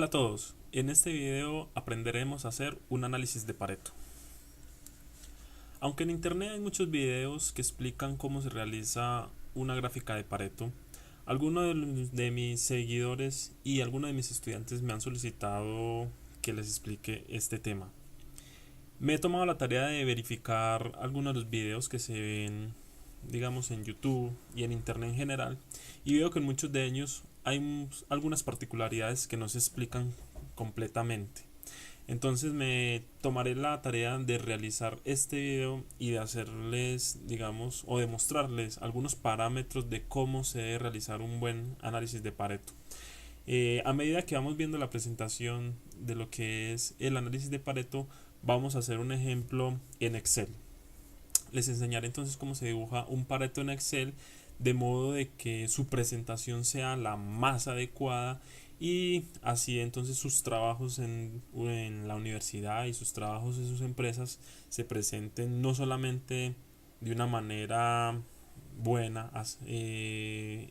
Hola a todos, en este video aprenderemos a hacer un análisis de Pareto. Aunque en internet hay muchos videos que explican cómo se realiza una gráfica de Pareto, algunos de mis seguidores y algunos de mis estudiantes me han solicitado que les explique este tema. Me he tomado la tarea de verificar algunos de los videos que se ven, digamos, en YouTube y en internet en general, y veo que en muchos de ellos hay algunas particularidades que no se explican completamente. Entonces me tomaré la tarea de realizar este video y de hacerles, digamos, o de mostrarles algunos parámetros de cómo se debe realizar un buen análisis de Pareto. A medida que vamos viendo la presentación de lo que es el análisis de Pareto, vamos a hacer un ejemplo en Excel. Les enseñaré entonces cómo se dibuja un Pareto en Excel de modo de que su presentación sea la más adecuada y así entonces sus trabajos en la universidad y sus trabajos en sus empresas se presenten no solamente de una manera buena,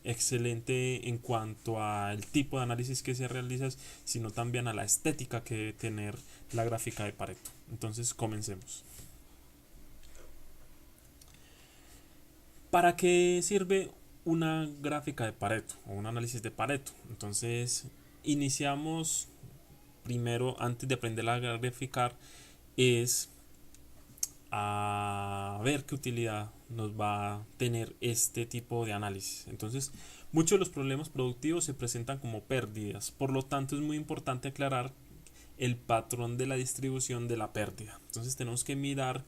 excelente en cuanto al tipo de análisis que se realiza, sino también a la estética que debe tener la gráfica de Pareto. Entonces comencemos. ¿Para qué sirve una gráfica de Pareto o un análisis de Pareto? Entonces, iniciamos primero, antes de aprender a graficar, es a ver qué utilidad nos va a tener este tipo de análisis. Entonces, muchos de los problemas productivos se presentan como pérdidas, por lo tanto es muy importante aclarar el patrón de la distribución de la pérdida. Entonces tenemos que mirar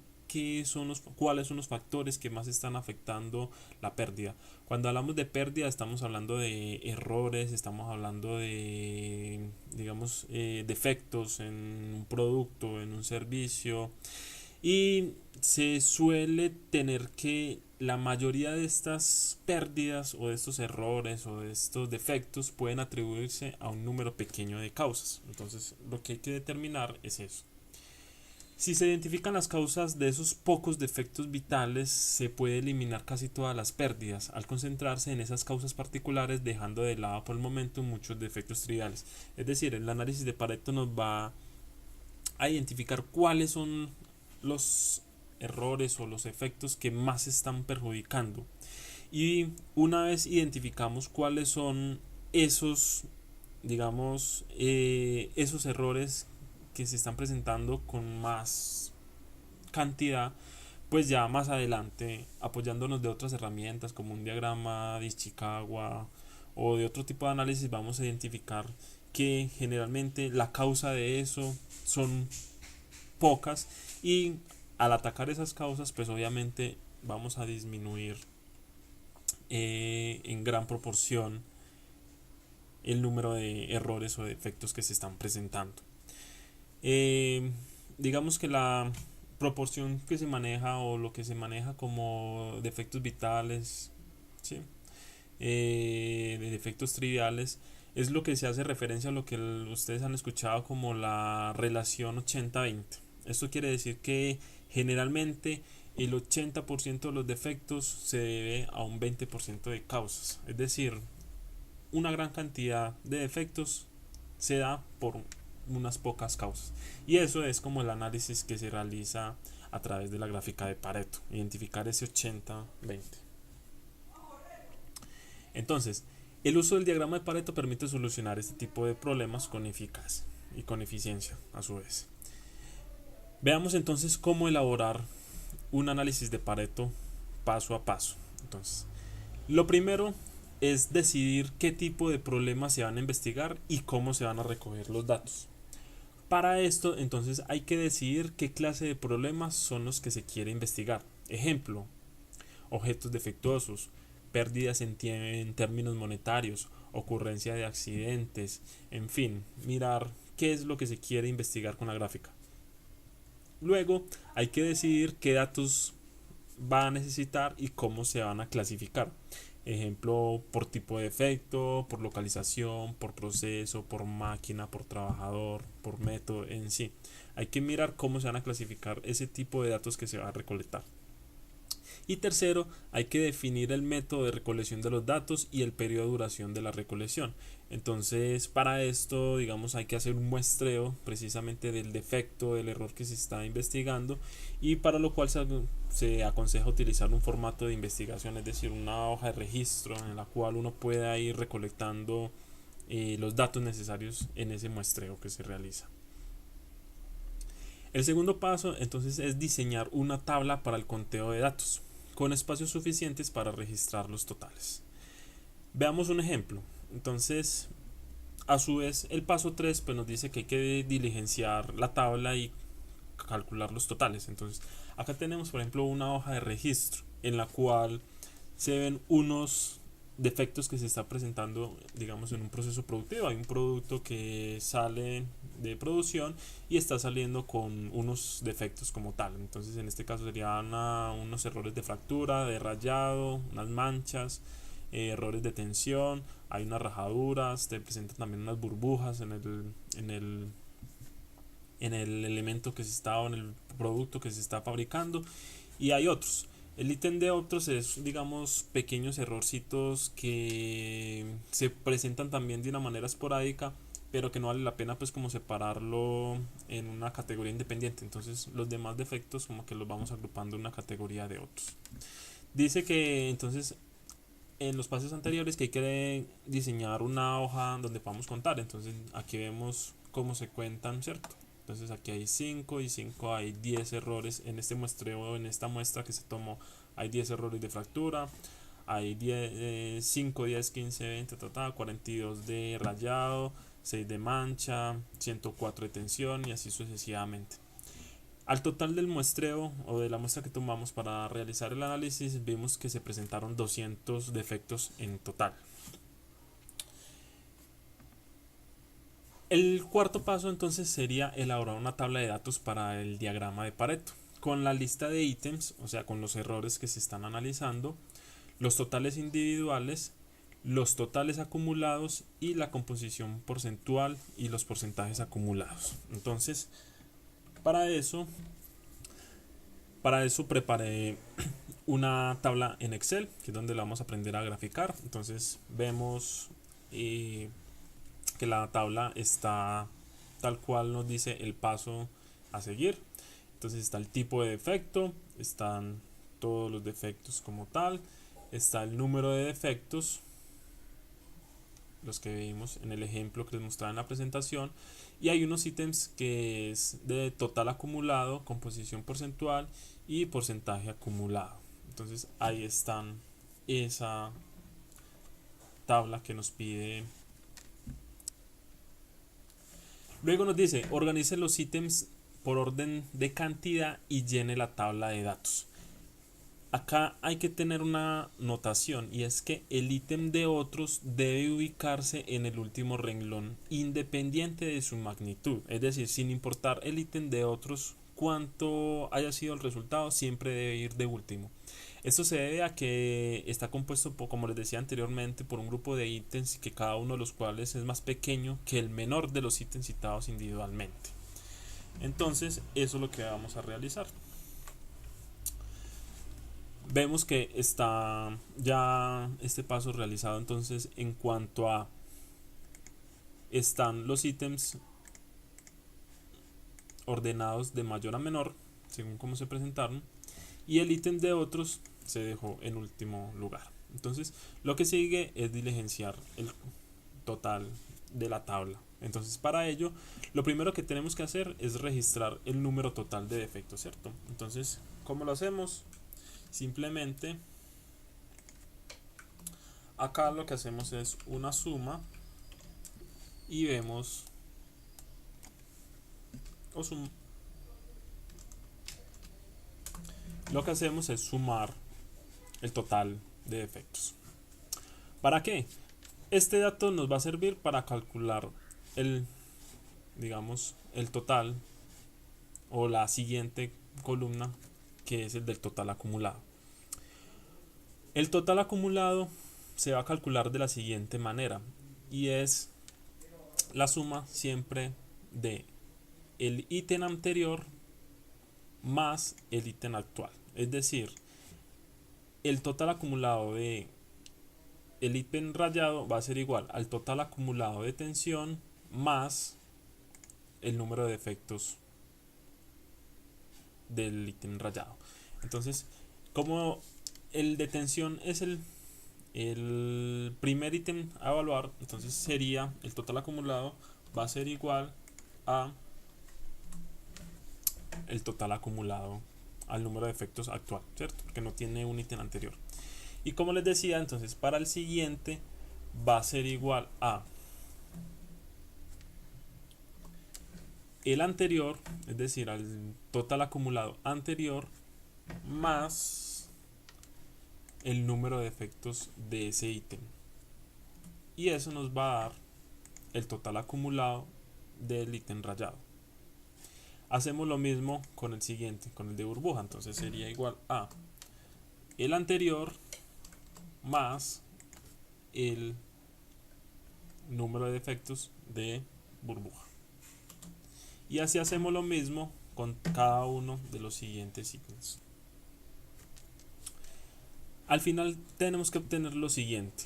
cuáles son los factores que más están afectando la pérdida. Cuando hablamos de pérdida estamos hablando de errores, estamos hablando de, digamos, defectos en un producto, en un servicio, y se suele tener que la mayoría de estas pérdidas o de estos errores o de estos defectos pueden atribuirse a un número pequeño de causas. Entonces lo que hay que determinar es eso. Si se identifican las causas de esos pocos defectos vitales, se puede eliminar casi todas las pérdidas al concentrarse en esas causas particulares, dejando de lado por el momento muchos defectos triviales. Es decir, el análisis de Pareto nos va a identificar cuáles son los errores o los efectos que más están perjudicando. Y una vez identificamos cuáles son esos, digamos, esos errores que se están presentando con más cantidad, pues ya más adelante, apoyándonos de otras herramientas como un diagrama de Ishikawa o de otro tipo de análisis, vamos a identificar que generalmente la causa de eso son pocas, y al atacar esas causas pues obviamente vamos a disminuir en gran proporción el número de errores o defectos que se están presentando. Eh, digamos que la proporción que se maneja o lo que se maneja como defectos vitales, ¿sí? De defectos triviales, es lo que se hace referencia a lo que ustedes han escuchado como la relación 80-20. Esto quiere decir que generalmente el 80% de los defectos se debe a un 20% de causas. Es decir, una gran cantidad de defectos se da por unas pocas causas. Y eso es como el análisis que se realiza a través de la gráfica de Pareto, identificar ese 80-20. Entonces, el uso del diagrama de Pareto permite solucionar este tipo de problemas con eficacia y con eficiencia a su vez. Veamos entonces cómo elaborar un análisis de Pareto paso a paso. Entonces, lo primero es decidir qué tipo de problemas se van a investigar y cómo se van a recoger los datos. Para esto, entonces, hay que decidir qué clase de problemas son los que se quiere investigar. Ejemplo, objetos defectuosos, pérdidas en términos monetarios, ocurrencia de accidentes, en fin, mirar qué es lo que se quiere investigar con la gráfica. Luego hay que decidir qué datos va a necesitar y cómo se van a clasificar. Ejemplo, por tipo de efecto, por localización, por proceso, por máquina, por trabajador, por método en sí. Hay que mirar cómo se van a clasificar ese tipo de datos que se va a recolectar. Y tercero, hay que definir el método de recolección de los datos y el periodo de duración de la recolección. Entonces, para esto, digamos, hay que hacer un muestreo precisamente del defecto, del error que se está investigando, y para lo cual se aconseja utilizar un formato de investigación, es decir, una hoja de registro en la cual uno pueda ir recolectando los datos necesarios en ese muestreo que se realiza. El segundo paso entonces es diseñar una tabla para el conteo de datos con espacios suficientes para registrar los totales. Veamos un ejemplo. Entonces, a su vez, el paso 3 pues, nos dice que hay que diligenciar la tabla y calcular los totales. Entonces, acá tenemos, por ejemplo, una hoja de registro en la cual se ven unos defectos que se está presentando, digamos, en un proceso productivo. Hay un producto que sale de producción y está saliendo con unos defectos como tal. Entonces, en este caso serían unos errores de fractura, de rayado, unas manchas, errores de tensión, hay unas rajaduras, te presentan también unas burbujas en el elemento que se está, o en el producto que se está fabricando, y hay otros. El ítem de otros es, digamos, pequeños errorcitos que se presentan también de una manera esporádica, pero que no vale la pena pues como separarlo en una categoría independiente. Entonces los demás defectos como que los vamos agrupando en una categoría de otros. Dice que entonces en los pasos anteriores que hay que diseñar una hoja donde podamos contar. Entonces aquí vemos cómo se cuentan, ¿cierto? Entonces aquí hay 5 y 5 hay 10 errores en este muestreo, en esta muestra que se tomó. Hay 10 errores de fractura, hay 10, 5, 10, 15, 20, 42 de rayado, 6 de mancha, 104 de tensión y así sucesivamente. Al total del muestreo o de la muestra que tomamos para realizar el análisis, vimos que se presentaron 200 defectos en total. El cuarto paso entonces sería elaborar una tabla de datos para el diagrama de Pareto, con la lista de ítems, o sea, con los errores que se están analizando, los totales individuales, los totales acumulados y la composición porcentual y los porcentajes acumulados. Entonces, para eso preparé una tabla en Excel, que es donde la vamos a aprender a graficar. Entonces vemos que la tabla está tal cual nos dice el paso a seguir. Entonces está el tipo de defecto, están todos los defectos como tal, está el número de defectos, los que vimos en el ejemplo que les mostraba en la presentación, y hay unos ítems que es de total acumulado, composición porcentual y porcentaje acumulado. Entonces ahí están esa tabla que nos pide. Luego nos dice organice los ítems por orden de cantidad y llene la tabla de datos. Acá hay que tener una notación, y es que el ítem de otros debe ubicarse en el último renglón independiente de su magnitud, es decir, sin importar el ítem de otros cuánto haya sido el resultado, siempre debe ir de último. Esto se debe a que está compuesto, como les decía anteriormente, por un grupo de ítems, que cada uno de los cuales es más pequeño que el menor de los ítems citados individualmente. Entonces eso es lo que vamos a realizar. Vemos que está ya este paso realizado. Entonces, en cuanto a están los ítems ordenados de mayor a menor según cómo se presentaron, y el ítem de otros se dejó en último lugar. Entonces lo que sigue es diligenciar el total de la tabla. Entonces para ello lo primero que tenemos que hacer es registrar el número total de defectos, ¿cierto? Entonces, ¿cómo lo hacemos? Simplemente acá lo que hacemos es una suma y vemos lo que hacemos es sumar el total de defectos. ¿Para qué? Este dato nos va a servir para calcular el, digamos, el total o la siguiente columna, que es el del total acumulado. El total acumulado se va a calcular de la siguiente manera, y es la suma siempre de el ítem anterior más el ítem actual. Es decir, el total acumulado de el ítem rayado va a ser igual al total acumulado de tensión más el número de defectos del ítem rayado. Entonces, como el de tensión es el primer ítem a evaluar, entonces sería el total acumulado va a ser igual a el total acumulado al número de efectos actual, ¿cierto? Porque no tiene un ítem anterior. Y como les decía, entonces para el siguiente va a ser igual a el anterior, es decir, al total acumulado anterior más el número de efectos de ese ítem. Y eso nos va a dar el total acumulado del ítem rayado. Hacemos lo mismo con el siguiente, con el de burbuja. Entonces sería igual a el anterior más el número de defectos de burbuja. Y así hacemos lo mismo con cada uno de los siguientes ítems. Al final tenemos que obtener lo siguiente.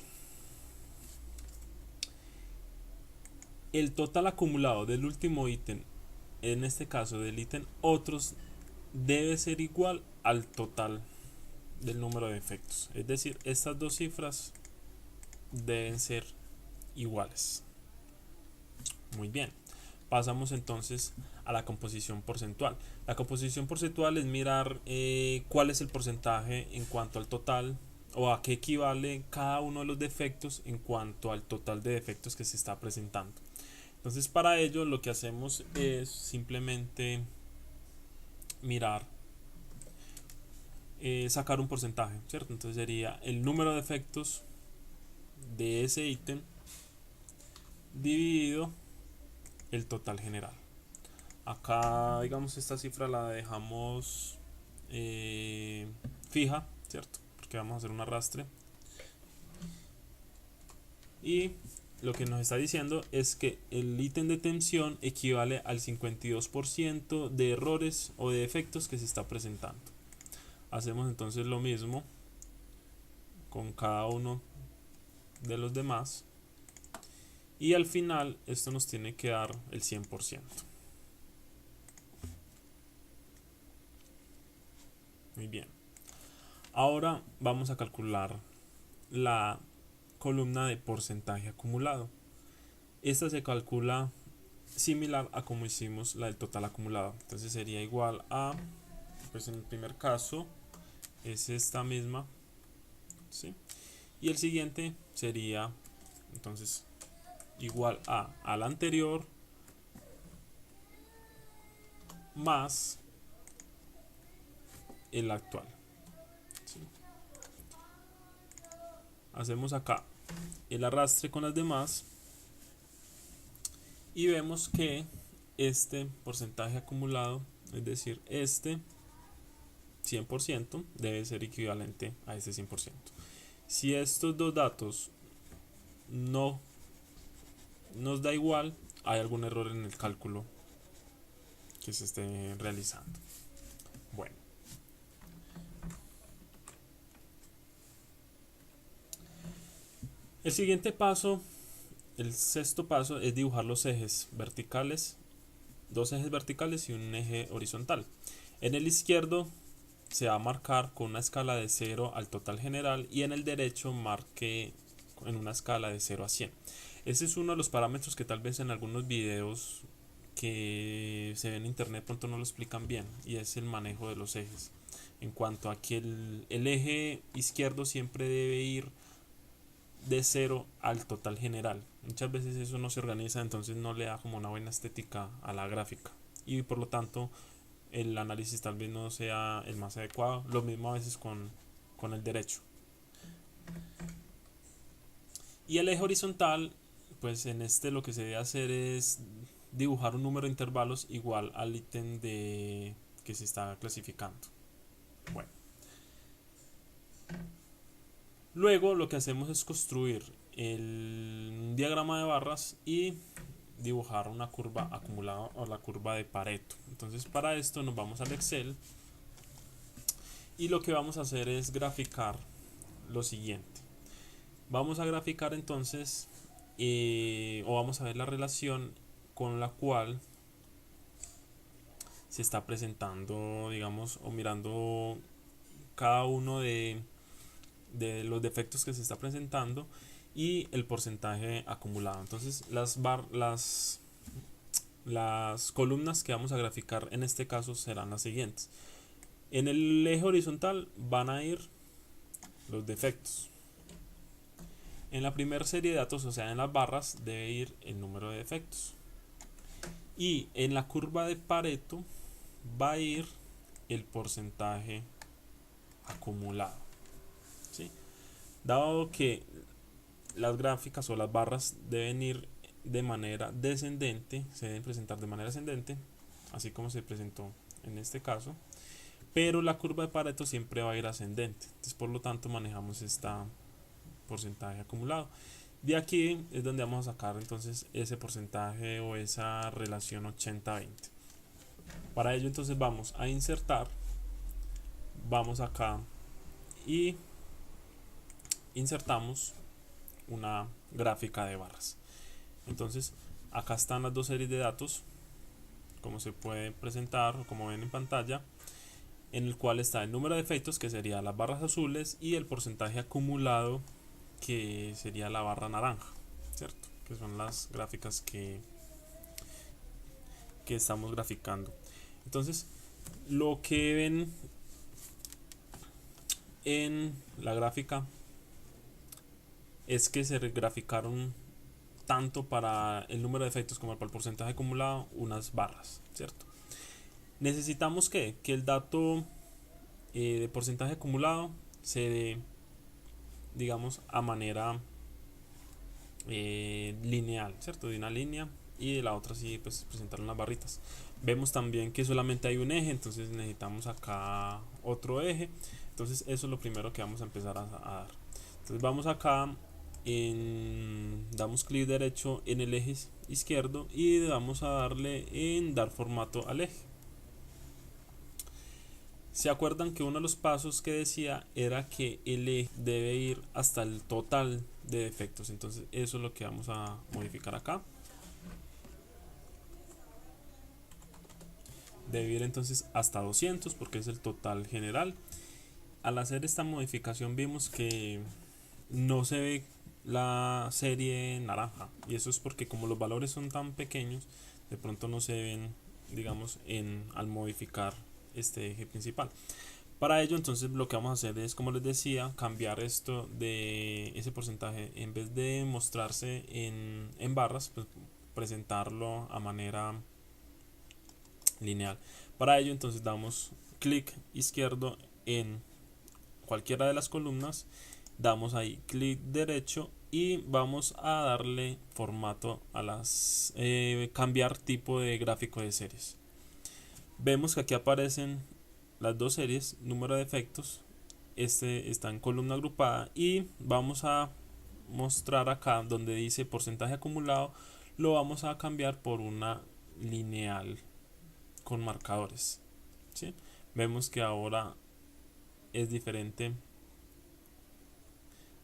El total acumulado del último ítem, en este caso del ítem otros, debe ser igual al total del número de efectos. Es decir, estas dos cifras deben ser iguales. Muy bien. Pasamos entonces a la composición porcentual. La composición porcentual es mirar cuál es el porcentaje en cuanto al total o a qué equivale cada uno de los defectos en cuanto al total de defectos que se está presentando. Entonces para ello lo que hacemos es simplemente mirar, sacar un porcentaje, ¿cierto? Entonces sería el número de defectos de ese ítem dividido el total general. Acá, digamos, esta cifra la dejamos fija, ¿cierto? Porque vamos a hacer un arrastre. Y lo que nos está diciendo es que el ítem de tensión equivale al 52% de errores o de defectos que se está presentando. Hacemos entonces lo mismo con cada uno de los demás. Y al final esto nos tiene que dar el 100%. Muy bien. Ahora vamos a calcular la columna de porcentaje acumulado. Esta se calcula similar a como hicimos la del total acumulado. Entonces sería igual a, pues en el primer caso es esta misma, ¿sí? Y el siguiente sería entonces igual a al anterior más el actual, ¿sí? Hacemos acá el arrastre con las demás y vemos que este porcentaje acumulado, es decir, este 100% debe ser equivalente a este 100%. Si estos dos datos no nos da igual, hay algún error en el cálculo que se esté realizando. Bueno, el siguiente paso, el sexto paso, es dibujar los ejes verticales, dos ejes verticales y un eje horizontal. En el izquierdo se va a marcar con una escala de 0 al total general y en el derecho marque en una escala de 0 a 100. Ese es uno de los parámetros que tal vez en algunos videos que se ven en internet pronto no lo explican bien, y es el manejo de los ejes. En cuanto a que el eje izquierdo siempre debe ir de 0 al total general. Muchas veces eso no se organiza, entonces no le da como una buena estética a la gráfica y por lo tanto el análisis tal vez no sea el más adecuado. Lo mismo a veces con el derecho. Y el eje horizontal, pues en este lo que se debe hacer es dibujar un número de intervalos igual al ítem que se está clasificando. Bueno. Luego lo que hacemos es construir el diagrama de barras y dibujar una curva acumulada o la curva de Pareto. Entonces para esto nos vamos al Excel Y lo que vamos a hacer es graficar lo siguiente. Vamos a graficar entonces, o vamos a ver la relación con la cual se está presentando, digamos, o mirando cada uno de los defectos que se está presentando y el porcentaje acumulado. Entonces las columnas que vamos a graficar en este caso serán las siguientes. En el eje horizontal van a ir los defectos. En la primera serie de datos, o sea en las barras, debe ir el número de defectos. Y en la curva de Pareto va a ir el porcentaje acumulado, ¿sí? Dado que las gráficas o las barras deben ir de manera descendente, se deben presentar de manera ascendente, así como se presentó en este caso, pero la curva de Pareto siempre va a ir ascendente. Entonces, por lo tanto, manejamos este porcentaje acumulado. De aquí es donde vamos a sacar entonces ese porcentaje o esa relación 80-20. Para ello entonces vamos a insertar, vamos acá y insertamos una gráfica de barras. Entonces acá están las dos series de datos, como se puede presentar o como ven en pantalla, en el cual está el número de efectos, que sería las barras azules, y el porcentaje acumulado, que sería la barra naranja, ¿cierto? Que son las gráficas que estamos graficando. Entonces, lo que ven en la gráfica es que se graficaron tanto para el número de efectos como para el porcentaje acumulado unas barras, ¿cierto? Necesitamos que el dato de porcentaje acumulado se dé, digamos, a manera lineal, ¿cierto? De una línea, y de la otra sí, pues presentar unas barritas. Vemos también que solamente hay un eje, entonces necesitamos acá otro eje. Entonces eso es lo primero que vamos a empezar a dar. Entonces vamos acá, damos clic derecho en el eje izquierdo y vamos a darle en dar formato al eje. ¿Se acuerdan que uno de los pasos que decía era que el eje debe ir hasta el total de defectos? Entonces eso es lo que vamos a modificar acá. Debe ir entonces hasta 200 porque es el total general. Al hacer esta modificación vimos que no se ve la serie naranja, y eso es porque como los valores son tan pequeños, de pronto no se ven, digamos, al modificar este eje principal. Para ello entonces lo que vamos a hacer es, como les decía, cambiar esto de ese porcentaje, en vez de mostrarse en barras, pues presentarlo a manera lineal. Para ello entonces damos clic izquierdo en cualquiera de las columnas, damos ahí clic derecho y vamos a darle formato a las cambiar tipo de gráfico de series. Vemos que aquí aparecen las dos series, número de efectos, este está en columna agrupada, y vamos a mostrar acá donde dice porcentaje acumulado, lo vamos a cambiar por una lineal con marcadores, ¿sí? Vemos que ahora es diferente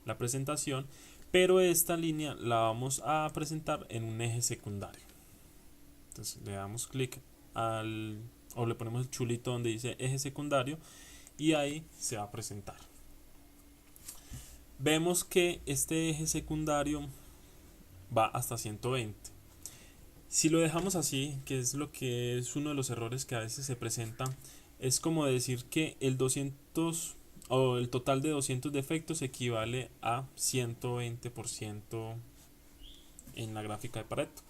la presentación, pero esta línea la vamos a presentar en un eje secundario. Entonces le damos clic o le ponemos el chulito donde dice eje secundario, y ahí se va a presentar. Vemos que este eje secundario va hasta 120. Si lo dejamos así, que es lo que es uno de los errores que a veces se presentan, es como decir que el 200 o el total de 200 defectos equivale a 120% en la gráfica de Pareto.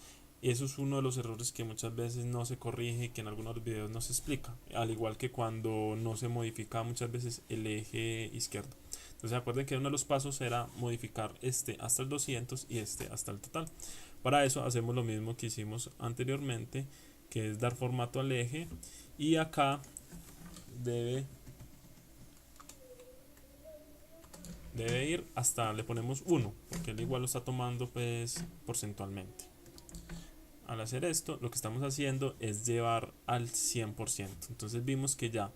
Eso es uno de los errores que muchas veces no se corrige y que en algunos videos no se explica, al igual que cuando no se modifica muchas veces el eje izquierdo. Entonces acuerden que uno de los pasos era modificar este hasta el 200 y este hasta el total. Para eso hacemos lo mismo que hicimos anteriormente, que es dar formato al eje, y acá debe ir hasta, le ponemos 1 porque él igual lo está tomando pues porcentualmente. Al hacer esto, lo que estamos haciendo es llevar al 100%. Entonces vimos que ya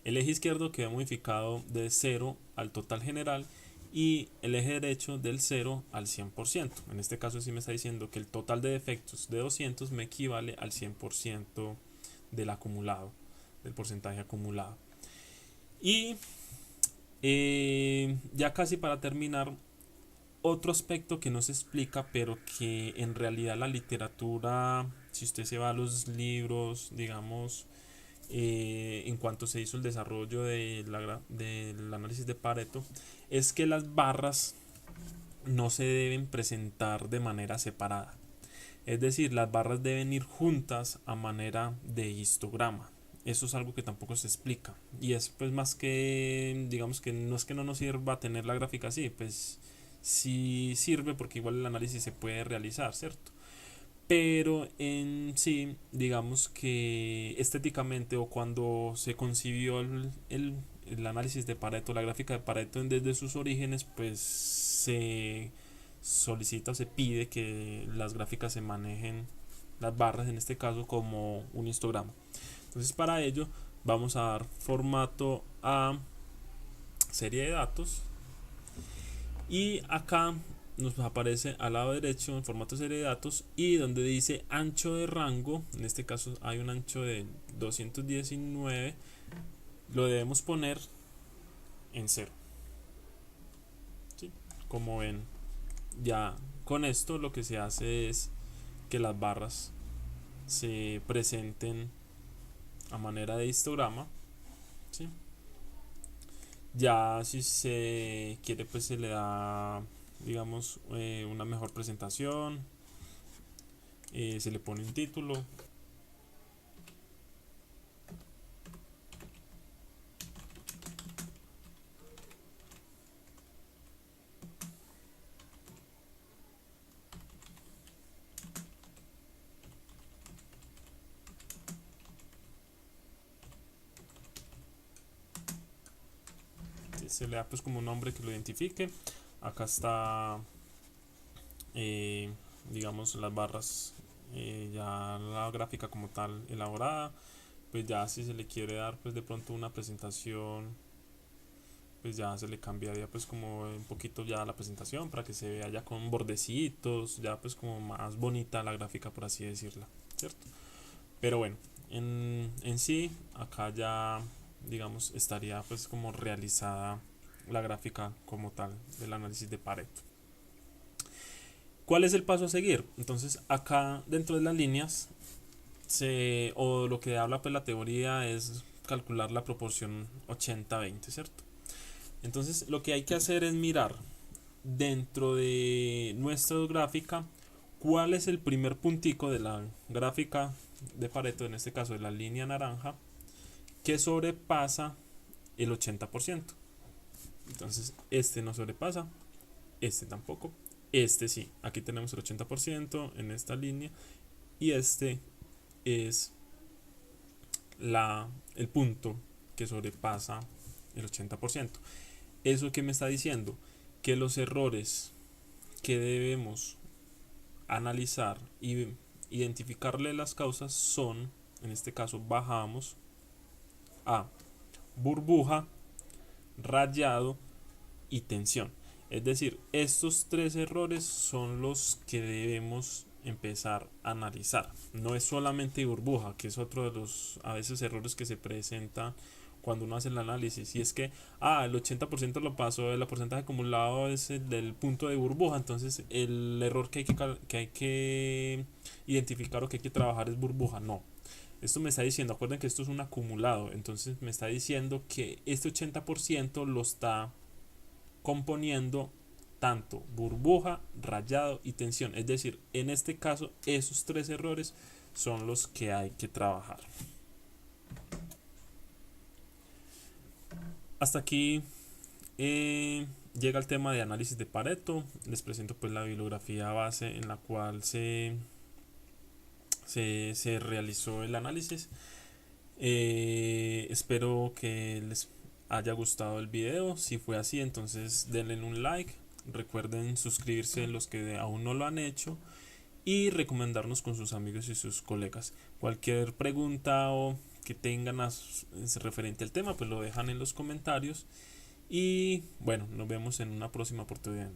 El eje izquierdo queda modificado de 0 al total general y el eje derecho del 0 al 100%. En este caso sí me está diciendo que el total de defectos de 200 me equivale al 100% del acumulado, del porcentaje acumulado. Y ya casi para terminar, otro aspecto que no se explica, pero que en realidad la literatura, si usted se va a los libros, digamos, en cuanto se hizo el desarrollo del análisis de Pareto, es que las barras no se deben presentar de manera separada. Es decir, las barras deben ir juntas a manera de histograma. Eso es algo que tampoco se explica. Y es pues más que, digamos que no es que no nos sirva tener la gráfica así, pues sí sirve porque igual el análisis se puede realizar, ¿cierto? Pero en sí, digamos que estéticamente o cuando se concibió el análisis de Pareto, la gráfica de Pareto desde sus orígenes, pues se solicita o se pide que las gráficas se manejen, las barras en este caso, como un histograma. Entonces para ello vamos a dar formato a serie de datos y acá nos aparece al lado derecho en formato serie de datos y donde dice ancho de rango, en este caso hay un ancho de 219, lo debemos poner en 0. ¿Sí? Como ven, ya con esto lo que se hace es que las barras se presenten a manera de histograma. ¿Sí? Ya si se quiere pues se le da, digamos, una mejor presentación, se le pone un título. Se le da pues como un nombre que lo identifique. Acá está, eh, digamos, las barras, ya la gráfica como tal elaborada. Pues ya si se le quiere dar pues de pronto una presentación, pues ya se le cambiaría pues como un poquito ya la presentación para que se vea ya con bordecitos, ya pues como más bonita la gráfica, por así decirla, ¿cierto? Pero bueno, en sí acá ya, digamos, estaría pues como realizada la gráfica como tal del análisis de Pareto. ¿Cuál es el paso a seguir? Entonces acá dentro de las líneas o lo que habla pues la teoría es calcular la proporción 80-20, ¿cierto? Entonces lo que hay que hacer es mirar dentro de nuestra gráfica cuál es el primer puntico de la gráfica de Pareto, en este caso de la línea naranja, que sobrepasa el 80%. Entonces este no sobrepasa, este tampoco, este sí. Aquí tenemos el 80% en esta línea y este es el punto que sobrepasa el 80%. ¿Eso qué me está diciendo? Que los errores que debemos analizar y identificarle las causas son, en este caso bajamos a burbuja, rayado y tensión. Es decir, estos tres errores son los que debemos empezar a analizar. No es solamente burbuja, que es otro de los a veces errores que se presenta cuando uno hace el análisis. Y es que el 80% lo pasó, el porcentaje acumulado es el del punto de burbuja. Entonces el error que hay que identificar o que hay que trabajar es burbuja. No. Esto me está diciendo, acuerden que esto es un acumulado. Entonces me está diciendo que este 80% lo está componiendo tanto burbuja, rayado y tensión. Es decir, en este caso esos tres errores son los que hay que trabajar. Hasta aquí llega el tema de análisis de Pareto. Les presento pues la bibliografía base en la cual se realizó el análisis. Espero que les haya gustado el video. Si fue así, entonces denle un like. Recuerden suscribirse los que aún no lo han hecho y recomendarnos con sus amigos y sus colegas. Cualquier pregunta o que tengan referente al tema, pues lo dejan en los comentarios. Y bueno, nos vemos en una próxima oportunidad.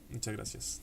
Muchas gracias.